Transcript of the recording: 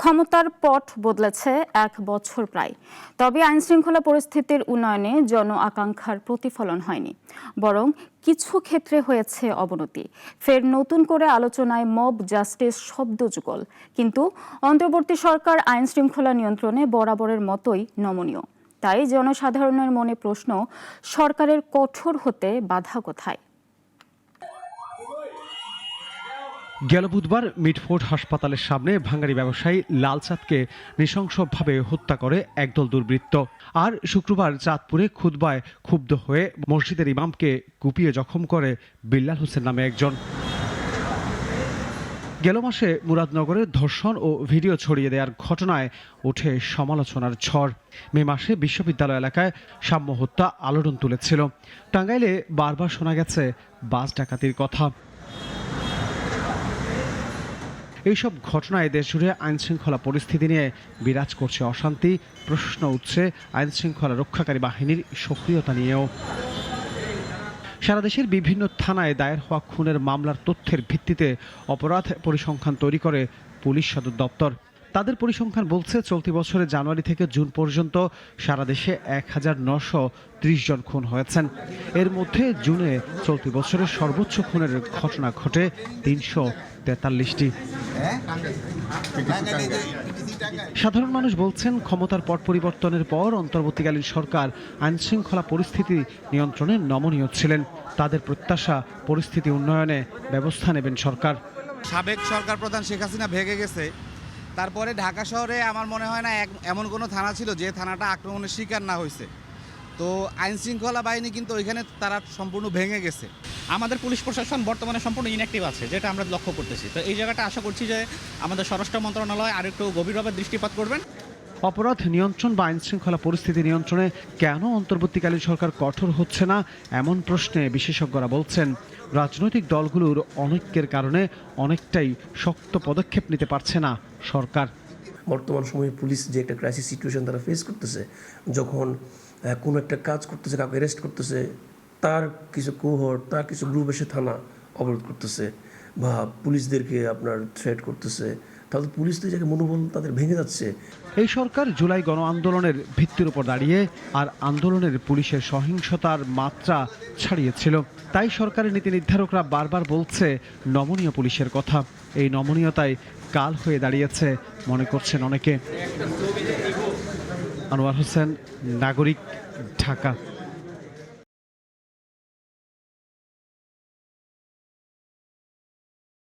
ক্ষমতার পট বদলেছে 1 বছর প্রায়, তবে আইনশৃঙ্খলা পরিস্থিতির উন্নয়নে জন আকাঙ্ক্ষার প্রতিফলন হয়নি, বরং কিছু ক্ষেত্রে হয়েছে অবনতি। ফের নতুন করে আলোচনায় মব জাস্টিস শব্দ যুগল, কিন্তু অন্তর্বর্তী সরকার আইনশৃঙ্খলা নিয়ন্ত্রণে বরাবরের মতোই নমনীয়। তাই জনসাধারণের মনে প্রশ্ন, সরকারের কঠোর হতে বাধা কোথায়? গেল বুধবার মিটফোর্ড হাসপাতালের সামনে ভাঙাড়ি ব্যবসায়ী লাল চাঁদকে নৃশংসভাবে হত্যা করে একদল দুর্বৃত্ত। আর শুক্রবার চাঁদপুরে খুতবায় ক্ষুব্ধ হয়ে মসজিদের ইমামকে কুপিয়ে জখম করে বিল্লাল হোসেন নামে একজন। গেল মাসে মুরাদনগরে ধর্ষণ ও ভিডিও ছড়িয়ে দেওয়ার ঘটনায় ওঠে সমালোচনার ঝড়। মে মাসে বিশ্ববিদ্যালয় এলাকায় সাম্য হত্যা আলোড়ন তুলেছিল। টাঙ্গাইলে বারবার শোনা গেছে বাস ডাকাতির কথা। এইসব ঘটনায় দেশজুড়ে আইনশৃঙ্খলা পরিস্থিতি নিয়ে বিরাজ করছে অশান্তি। প্রশ্ন উঠছে আইনশৃঙ্খলা রক্ষাকারী বাহিনীর সক্রিয়তা নিয়েও। সারা দেশের বিভিন্ন থানায় দায়ের হওয়া খুনের মামলার তথ্যের ভিত্তিতে অপরাধ পরিসংখ্যান তৈরি করে পুলিশ সদর দপ্তর। তাদের পরিসংখ্যান বলছে, চলতি বছরের জানুয়ারি থেকে জুন পর্যন্ত সারা দেশে 1930 জন খুন হয়েছেন। এর মধ্যে জুনে চলতি বছরের সর্বোচ্চ খুনের ঘটনা ঘটে 343টি। সাধারণ মানুষ বলছেন, ক্ষমতার পট পরিবর্তনের পর অন্তর্বর্তীকালীন সরকার আইনশৃঙ্খলা পরিস্থিতি নিয়ন্ত্রণে নমনীয় ছিলেন। তাদের প্রত্যাশা, পরিস্থিতি উন্নয়নে ব্যবস্থা নেবেন সরকার। সাবেক সরকার প্রধান শেখ হাসিনা ভেঙে গেছে, তারপরে ঢাকা শহরে আমার মনে হয় না এমন কোনো থানা ছিল যে থানাটা আক্রমণের শিকার না হয়েছে। তো আইন শৃঙ্খলা বাহিনী কিন্তু ওইখানে তারা সম্পূর্ণ ভেঙে গেছে। আমাদের পুলিশ প্রশাসন বর্তমানে সম্পূর্ণ ইনঅ্যাক্টিভ আছে, যেটা আমরা লক্ষ্য করতেছি। তো এই জায়গাটা আশা করছি যে আমাদের স্বরাষ্ট্র মন্ত্রণালয় আর একটু গভীরভাবে দৃষ্টিপাত করবেন। অপরাধ নিয়ন্ত্রণ বা আইনশৃঙ্খলা পরিস্থিতি নিয়ন্ত্রণে কেন অন্তর্বর্তীকালীন সরকার কঠোর হচ্ছে না, এমন প্রশ্নে বিশেষজ্ঞরা বলছেন, রাজনৈতিক দলগুলোর অনৈক্যের কারণে অনেকটাই শক্ত পদক্ষেপ নিতে পারছে না সরকার। বর্তমান সময়ে পুলিশ যে একটা ক্রাইসিস সিচুয়েশন তারা ফেস করতেছে, যখন কোনো একটা কাজ করতেছে, কাউকে অ্যারেস্ট করতেছে, তার কিছু কোহর্ট, তার কিছু গ্রুপ এসে থানা অবরোধ করতেছে বা পুলিশদেরকে আপনার থ্রেট করতেছে, তাহলে পুলিশদের জায়গায় মনোবল তাদের ভেঙে যাচ্ছে। এই সরকার জুলাই গণ আন্দোলনের ভিত্তির উপর দাঁড়িয়ে আর আন্দোলনের পুলিশের সহিংসতার মাত্রা ছাড়িয়েছিল। তাই সরকারের নীতি নির্ধারকরা বারবার বলছে নমনীয় পুলিশের কথা। এই নমনীয়তায় কাল হয়ে দাঁড়িয়েছে মনে করছেন অনেকে। আনোয়ার হোসেন, নাগরিক, ঢাকা।